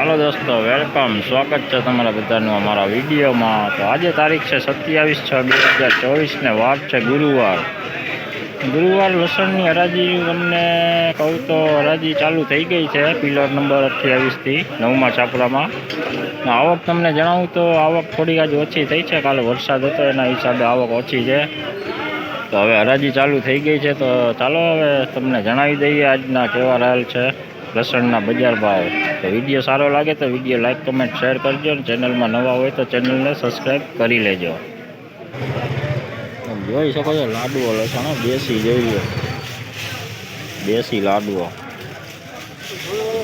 હાલો દોસ્તો, વેલકમ, સ્વાગત છે તમારા બધાનું અમારા વિડીયોમાં। તો આજે તારીખ છે 27/6/2024 ને વાર છે ગુરુવાર। લસણની હરાજી તમને કહું તો હરાજી ચાલુ થઈ ગઈ છે પિલર નંબર 28થી 9મા છાપરામાં। આવક તમને જણાવું તો આવક થોડી આજ ઓછી થઈ છે, કાલે વરસાદ હતો એના હિસાબે આવક ઓછી છે। તો હવે હરાજી ચાલુ થઈ ગઈ છે, તો ચાલો હવે તમને જણાવી દઈએ આજના કેવા રહેલ છે લસણના બજાર ભાવ। તો વિડીયો સારો લાગે તો વિડીયો લાઈક કમેન્ટ શેર કરજો, અને ચેનલમાં નવા હોય તો ચેનલને સબસ્ક્રાઈબ કરી લેજો। જોઈ શકો છો લાડુઓ લસણ દેશી જોઈ લો, દેશી લાડુઓ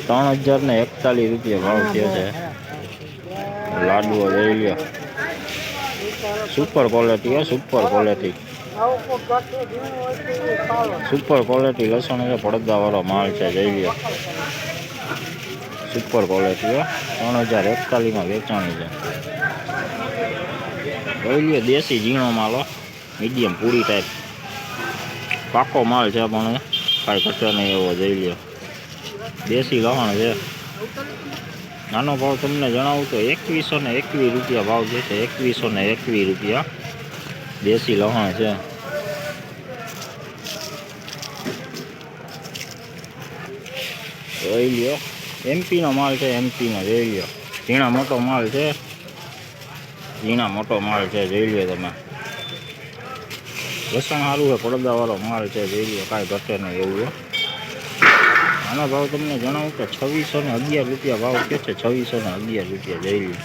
3041 રૂપિયા ભાવ થયો છે। લાડુઓ જોઈ લો, super quality, super quality, super quality લસણ છે, પડદાવાળો માલ છે જોઈ લો, સુપર ક્વોલિટી 3041માં વેચાણી છે। જોઈ લો દેશી ઝીણો માલ, મીડિયમ પૂરી ટાઈપ, પાકો માલ છે પણ કાંઈ ઘટે નહીં એવો જોઈ લો, દેશી લસણ છે। નાનો ભાવ તમને જણાવું તો 2121 રૂપિયા ભાવ જે છે, 2121 રૂપિયા દેશી લસણ છે। જોઈ લ્યો એમપીનો માલ છે, એમપીનો જોઈ લ્યો, ઝીણા મોટો માલ છે, ઝીણા મોટો માલ છે જોઈ લ્યો તમે। લસણ સારું છે, પડદાવાળો માલ છે જોઈ લ્યો, કાંઈ ઘટે નહીં એવું। આનો ભાવ તમને જણાવું તો 2611 રૂપિયા ભાવ કે છે, 2611 રૂપિયા જોઈ લ્યો।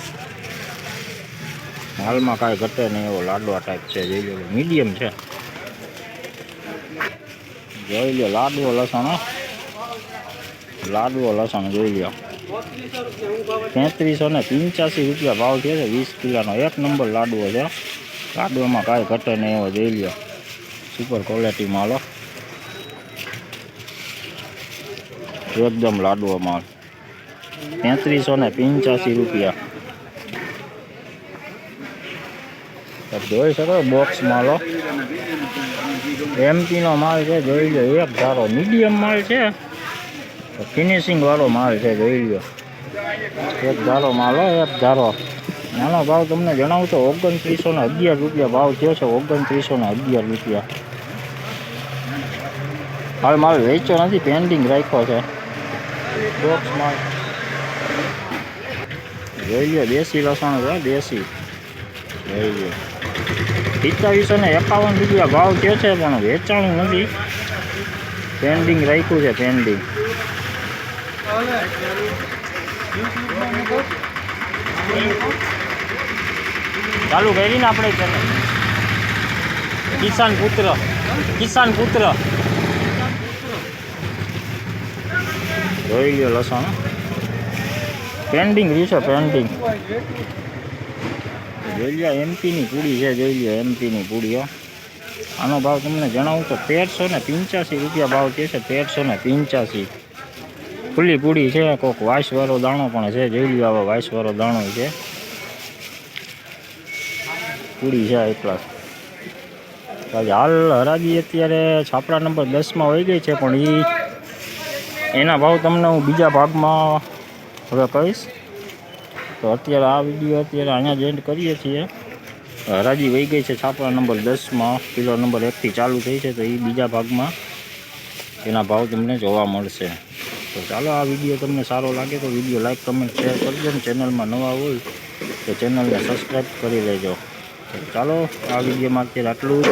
માલમાં કાંઈ ઘટે નહીં એવો લાડવા ટાઈપ છે જોઈ લો, મીડિયમ છે જોઈ લો। લાડવો લસણ, લાડવો લસણ જોઈ લો, 3585 રૂપિયા ભાવ થયો છે 20 કિલોનો, એક નંબર લાડવો છે। લાડવામાં કાંઈ ઘટે નહીં એવો જોઈ લો, સુપર ક્વોલિટી માલ, એકદમ લાડવો માલ, 3585 રૂપિયા જોઈ શકો। બોક્સ માલો એમપીનો માલ છે જોઈ લો, એક ધારો મીડિયમ માલ છે, ફિનિશિંગ વાળો માલ છે જોઈ લો, એક ધારો માલ, એક ધારો। નાનો ભાવ તમને જણાવું તો 2911 રૂપિયા ભાવ થયો છે, 2911 રૂપિયા। હાલ માલ વેચ્યો નથી, પેન્ડિંગ રાખ્યો છે બોક્સ માલ જોઈ લો, દેશી લસણ છે, દેશી જોઈ લો, 2751 રૂપિયા ભાવ થયો છે, પણ વેચાણું નથી, પેન્ડિંગ રાખ્યું છે, પેન્ડિંગ। ચાલુ કરી ને આપણે ચેનલ કિસાન પુત્ર, કિસાન પુત્ર જોઈ લો લસણ પેન્ડિંગ રહ્યું છે, પેન્ડિંગ જોઈ લો। એમપીની પૂડી છે જોઈ લો, એમપીની પૂડીઓ। આનો ભાવ તમને જણાવું તો 1385 રૂપિયા ભાવ છે, 1385 ખુલ્લી પૂડી છે। કોઈક વાંસવાળો દાણો પણ છે જોઈ લો, આવો વાંસવાળો દાણો છે, પૂડી છે એટલા। હાલ હરાજી અત્યારે છાપરા નંબર 10માં વહી ગઈ છે, પણ એના ભાવ તમને હું બીજા ભાગમાં હવે કહીશ। તો અત્યારે આ વિડીયો અત્યારે અહીંયા જ એન્ડ કરીએ છીએ। હરાજી વહી ગઈ છે છાપરા નંબર 10માં, કિલો નંબર 1થી ચાલુ થઈ છે, તો એ બીજા ભાગમાં એના ભાવ તમને જોવા મળશે। તો ચાલો, આ વિડીયો તમને સારો લાગે તો વિડીયો લાઈક કમેન્ટ શેર કરજો, અને ચેનલમાં નવા હોય તો ચેનલને સબસ્ક્રાઈબ કરી લેજો। તો ચાલો, આ વિડીયોમાં અત્યારે આટલું જ।